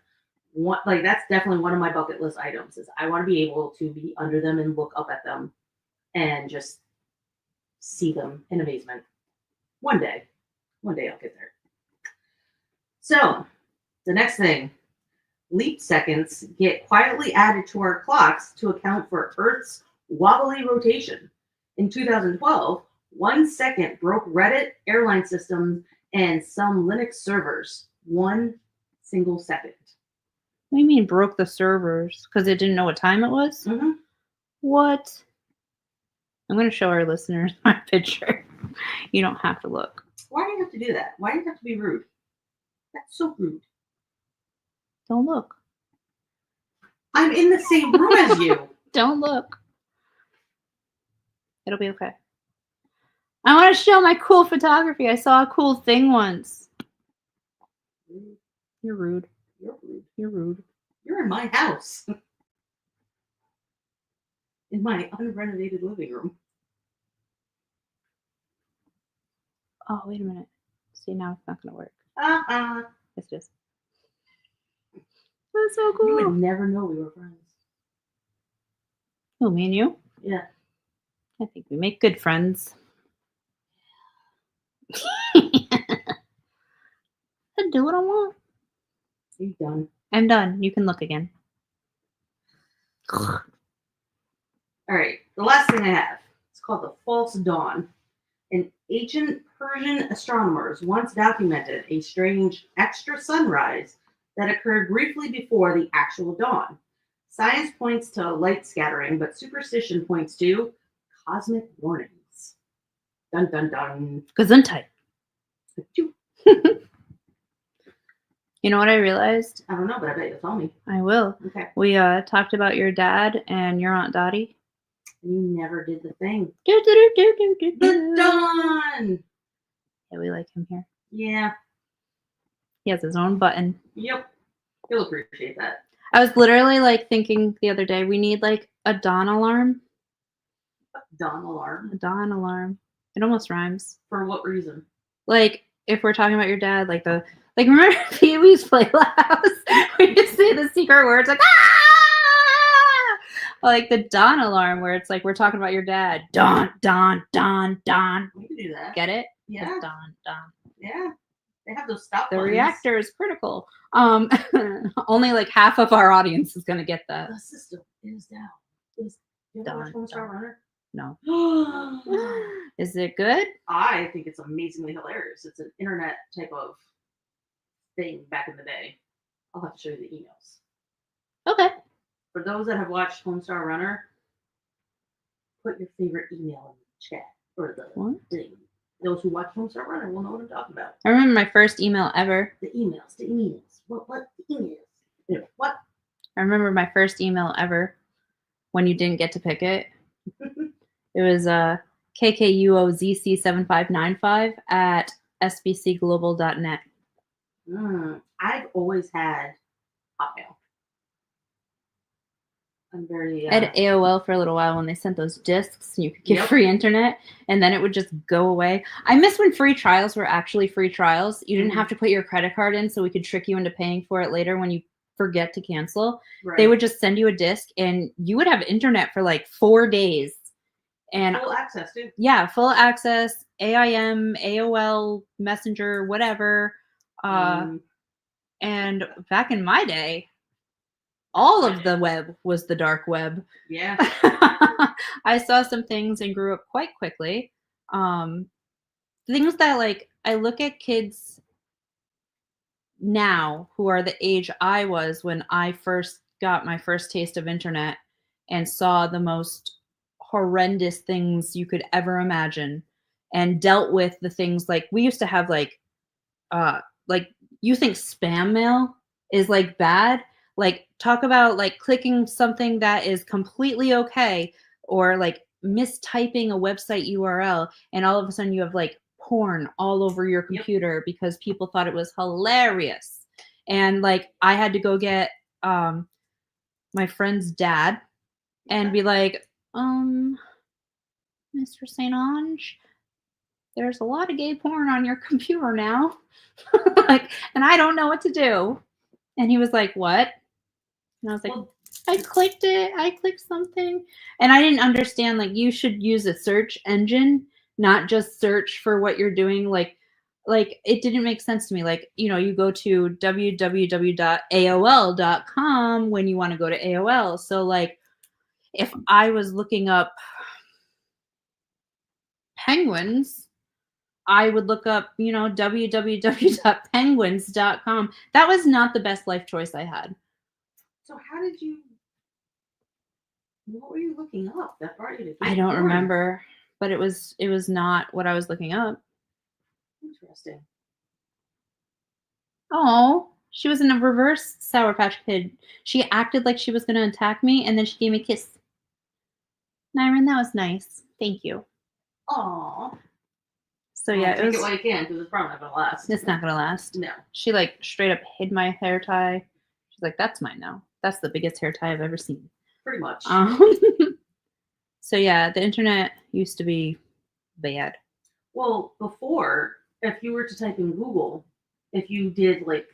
one, like, that's definitely one of my bucket list items is I want to be able to be under them and look up at them and just see them in amazement. One day I'll get there. So the next thing, leap seconds get quietly added to our clocks to account for Earth's wobbly rotation. In 2012, 1 second broke Reddit, airline systems, and some Linux servers. 1 single second. What do you mean broke the servers? Because it didn't know what time it was? Mm-hmm. What? I'm going to show our listeners my picture. You don't have to look. Why do you have to do that? Why do you have to be rude? That's so rude. Don't look. I'm in the same room as you. Don't look. It'll be okay. I want to show my cool photography. I saw a cool thing once. You're rude. You're rude. You're rude. You're in my house. In my unrenovated living room. Oh, wait a minute. See, now it's not going to work. It's just. That's so cool. You would never know we were friends. Who, me and you? Yeah. I think we make good friends. I do what I want. Are you done? I'm done. You can look again. All right. The last thing I have. It's called the false dawn. An ancient Persian astronomers once documented a strange extra sunrise that occurred briefly before the actual dawn. Science points to light scattering, but superstition points to cosmic warnings. Dun dun dun. Gesundheit. Achoo. You know what I realized? I don't know, but I bet you'll tell me. I will. Okay. We talked about your dad and your Aunt Dottie. You never did the thing. Do, do, do, do, do, The do. dawn. Yeah, we like him here. Yeah. He has his own button. Yep. He'll appreciate that. I was literally like thinking the other day, we need like a dawn alarm. Dawn alarm. A dawn alarm. It almost rhymes. For what reason? Like if we're talking about your dad, like remember Pee-wee's Playhouse where you say the secret words like ah, like the dawn alarm where it's like we're talking about your dad. Dawn, dawn, dawn, dawn. We can do that. Get it? Yeah. It's dawn, dawn. Yeah. They have those stop The buttons. reactor is critical. Only like half of our audience is gonna get that. The system is down. You ever Dawn, watch Homestar Runner? No. I Is it good? think it's amazingly hilarious. It's an internet type of thing back in the day. I'll have to show you the emails. Okay. For those that have watched Homestar Runner, put your favorite email in the chat or the What? thing. Those who watch Homestar Runner will know what I'm talking about. I remember my first email ever. The emails. What the emails? Anyway, what? I remember my first email ever when you didn't get to pick it. It was KKUOZC7595 at sbcglobal.net. I've always had Hotmail. I'm very. I had AOL for a little while when they sent those discs and you could get Yep. free internet and then it would just go away. I miss when free trials were actually free trials. You didn't have to put your credit card in so we could trick you into paying for it later when you forget to cancel. Right. They would just send you a disc and you would have internet for like 4 days. And full access too. yeah, full access, AIM, AOL, Messenger, whatever. And back in my day, all of the web was the dark web. Yeah. I saw some things and grew up quite quickly. Things that like I look at kids now who are the age I was when I first got my first taste of internet and saw the most horrendous things you could ever imagine and dealt with the things like we used to have like you think spam mail is like bad, like talk about like clicking something that is completely okay or like mistyping a website URL and all of a sudden you have like porn all over your computer because people thought it was hilarious. And like I had to go get my friend's dad and be like, Mr. St. Ange, there's a lot of gay porn on your computer now. Like, and I don't know what to do. And he was like, what? And I was like, I clicked it. I clicked something. And I didn't understand, like, you should use a search engine, not just search for what you're doing. Like it didn't make sense to me. Like, you know, you go to www.aol.com when you want to go to AOL. So like, if I was looking up penguins, I would look up, you know, www.penguins.com. That was not the best life choice I had. So what were you looking up that brought you to I don't remember, but it was not what I was looking up. Interesting. Oh, she was in a reverse Sour Patch Kid. She acted like she was going to attack me, and then she gave me a kiss. Nyron, that was nice. Thank you. Aww. So yeah, take it while you can because it's probably not gonna last. It's not gonna last. No. She like straight up hid my hair tie. She's like, "That's mine now. That's the biggest hair tie I've ever seen." Pretty much. So yeah, the internet used to be bad. Well, before, if you were to type in Google, if you did like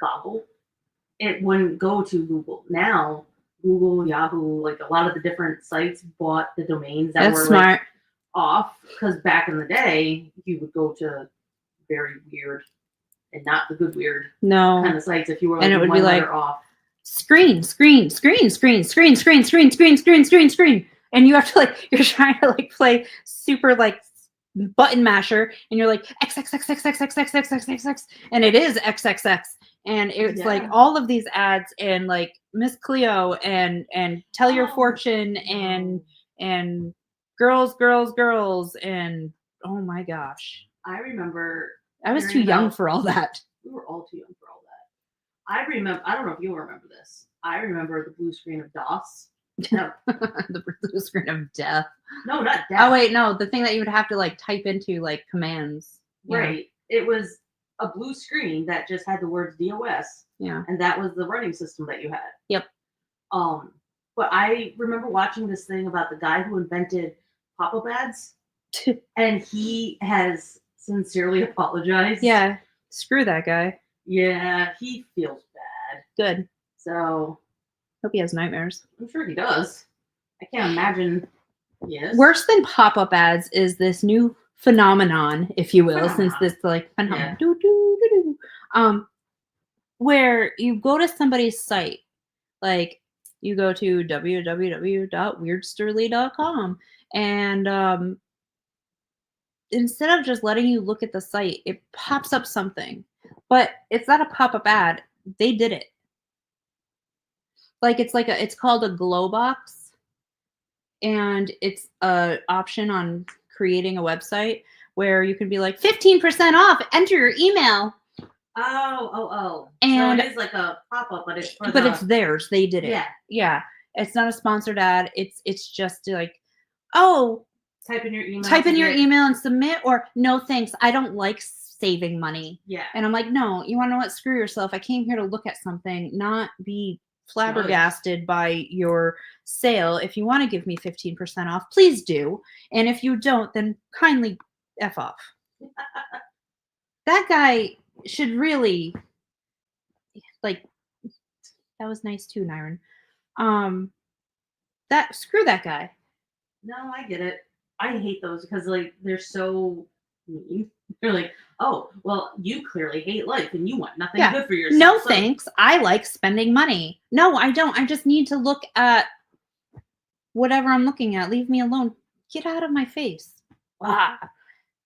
Goggle, it wouldn't go to Google. Now, Google, Yahoo, like a lot of the different sites bought the domains that were smart. Like, off, because back in the day you would go to very weird and not the good weird kind of sites if you were like, and it would be like off. Screen, and you have to like you're trying to like play super like button masher and you're like XXXXXXXXXXX and it is XXX And it's like Yeah. all of these ads and like Miss Cleo and Tell Your Oh, Fortune and girls, girls, girls, and oh my gosh. I remember I was too hearing young about. for all that. We were all too young for all that. I remember. I don't know if you'll remember this. I remember the blue screen of DOS. No, The blue screen of death. no, not Oh death. wait, no, the thing that you would have to like type into like commands. Yeah. Right. It was a blue screen that just had the words DOS, Yeah. and that was the running system that you had. Yep. But I remember watching this thing about the guy who invented pop-up ads, and he has sincerely apologized. Yeah. Screw that guy. Yeah, he feels bad. Good. So Hope he has nightmares. I'm sure he does. I can't imagine. Yes. Worse than pop-up ads is this new phenomenon, if you will, since this like phenomenon, where you go to somebody's site, like you go to www.weirdsterly.com, and instead of just letting you look at the site, it pops up something, but it's not a pop-up ad. They did it. Like it's called a glow box, and it's a option on creating a website where you can be like 15% off, enter your email. Oh. And so it is like a pop-up, but it's for it's theirs. They did it. Yeah. Yeah. It's not a sponsored ad. It's just like, oh, type in your email and submit, or no thanks. I don't like saving money. Yeah. And I'm like, no, you want to know what? Screw yourself. I came here to look at something, not be flabbergasted by your sale. If you want to give me 15% off, please do. And if you don't, then kindly F off. That guy should really, like, that was nice too, Nyron. Screw that guy. No, I get it. I hate those because like they're so mean. They're like, oh, well, you clearly hate life and you want nothing good for yourself. No thanks. I like spending money. No, I don't. I just need to look at whatever I'm looking at. Leave me alone. Get out of my face. Ah.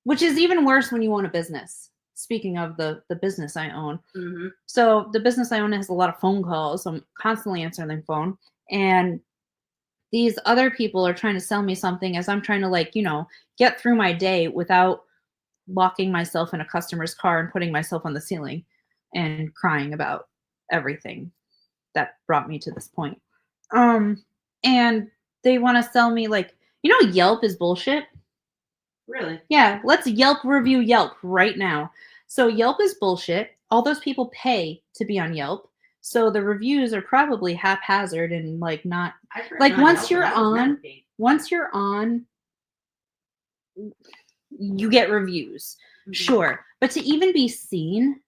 Which is even worse when you own a business. Speaking of the business I own. Mm-hmm. So the business I own has a lot of phone calls. So I'm constantly answering the phone. And these other people are trying to sell me something as I'm trying to, like, get through my day without locking myself in a customer's car and putting myself on the ceiling and crying about everything that brought me to this point. And they want to sell me, like, Yelp is bullshit. Really? Yeah, let's Yelp review Yelp right now. So Yelp is bullshit. All those people pay to be on Yelp. So the reviews are probably haphazard and like not like once you're on, you get reviews. Mm-hmm. Sure. But to even be seen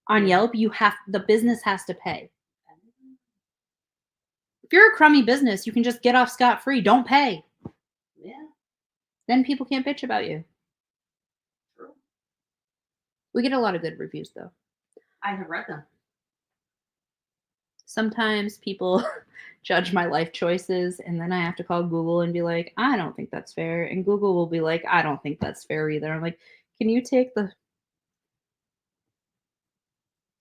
on Yelp, the business has to pay. If you're a crummy business, you can just get off scot-free. Don't pay. Yeah. Then people can't bitch about you. True. We get a lot of good reviews though. I have read them. Sometimes people judge my life choices, and then I have to call Google and be like, I don't think that's fair. And Google will be like, I don't think that's fair either. I'm like, can you take the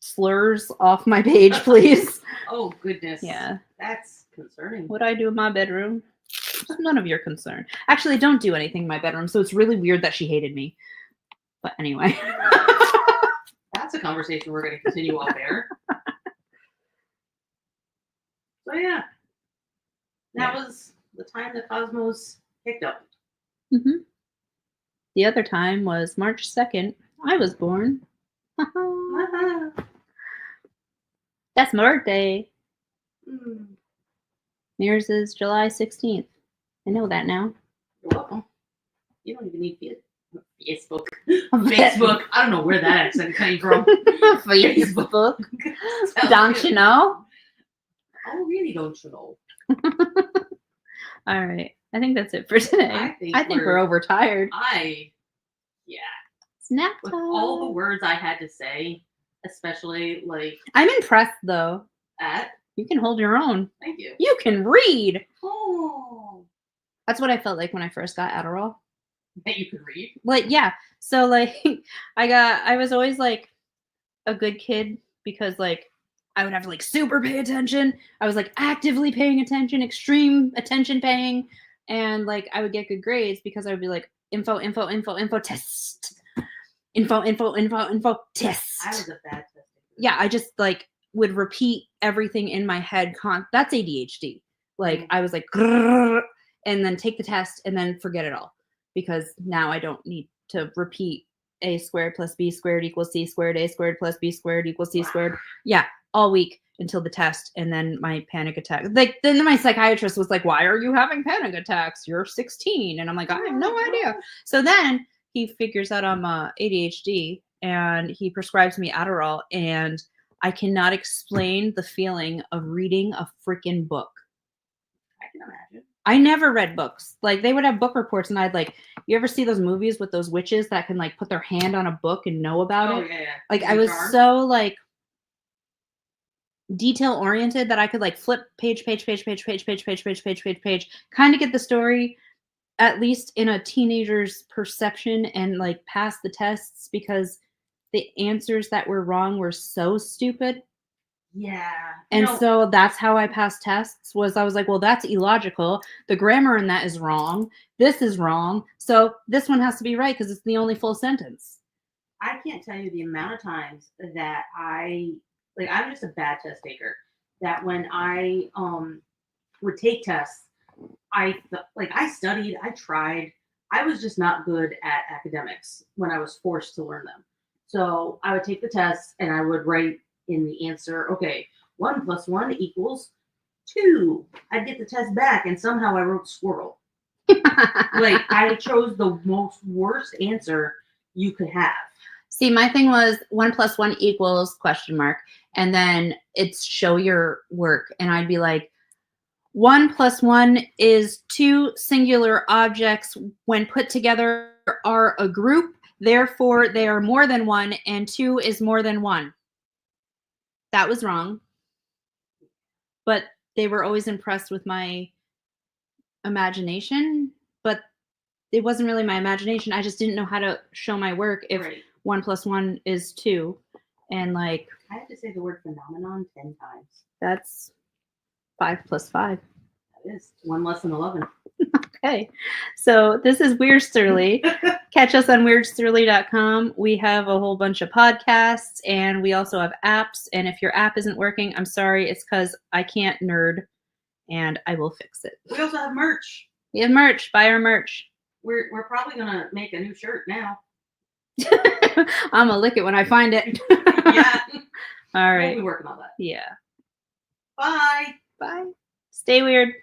slurs off my page, please? Oh, goodness. Yeah. That's concerning. What I do in my bedroom? It's none of your concern. Actually, I don't do anything in my bedroom, so it's really weird that she hated me. But anyway. That's a conversation we're going to continue off air. So yeah, that was the time that Cosmos Hiccuped. Mm-hmm. The other time was March 2nd. I was born. That's my birthday. Yours is July 16th. I know that now. You're welcome. You don't even need Facebook. Facebook. I don't know where that accent came from. Facebook. Don't you know? Oh, really? Don't you know? All right. I think that's it for today. I think we're overtired. Yeah. Snap time. With all the words I had to say, especially like. I'm impressed though. At? You can hold your own. Thank you. You can read. Oh. That's what I felt like when I first got Adderall. That you could read? Like, yeah. So like I was always like a good kid because like I would have to like super pay attention. I was like actively paying attention, extreme attention paying, and like I would get good grades because I would be like info test, info test. I was a bad tester. Yeah, I just like would repeat everything in my head. That's ADHD. Like I was like, grrr, and then take the test and then forget it all because now I don't need to repeat a squared plus b squared equals c squared, a squared plus b squared equals c squared. Yeah, all week until the test, and then my panic attack. Like then my psychiatrist was like, "Why are you having panic attacks? You're 16," and I'm like, "I have no idea." So then he figures out I'm ADHD, and he prescribes me Adderall, and I cannot explain the feeling of reading a freaking book. I can imagine. I never read books. Like they would have book reports, and I'd like, you ever see those movies with those witches that can like put their hand on a book and know about it? Yeah. Like I was so like detail oriented that I could like flip page, kind of get the story at least in a teenager's perception and like pass the tests because the answers that were wrong were so stupid. Yeah. And so that's how I passed tests was I was like, well, that's illogical. The grammar in that is wrong. This is wrong. So this one has to be right because it's the only full sentence. I can't tell you the amount of times that I'm just a bad test taker. That when I would take tests, I studied, I tried. I was just not good at academics when I was forced to learn them. So I would take the tests and I would write in the answer, okay, 1 + 1 = 2. I'd get the test back and somehow I wrote squirrel. Like I chose the most worst answer you could have. See, my thing was 1 + 1 =, and then it's show your work. And I'd be like, 1 + 1 is 2 singular objects when put together are a group. Therefore, they are more than 1, and 2 is more than 1. That was wrong. But they were always impressed with my imagination. But it wasn't really my imagination. I just didn't know how to show my work if 1 + 1 is 2. And like I have to say the word phenomenon 10 times. That's 5 + 5. That is 1 less than 11. Okay. So this is Weirdsterly. Catch us on weirdsterly.com. We have a whole bunch of podcasts and we also have apps. And if your app isn't working, I'm sorry. It's because I can't nerd and I will fix it. We also have merch. We have merch. Buy our merch. We're probably going to make a new shirt now. I'm going to lick it when I find it. Yeah. All right. We'll be working on that. Yeah. Bye. Bye. Stay weird.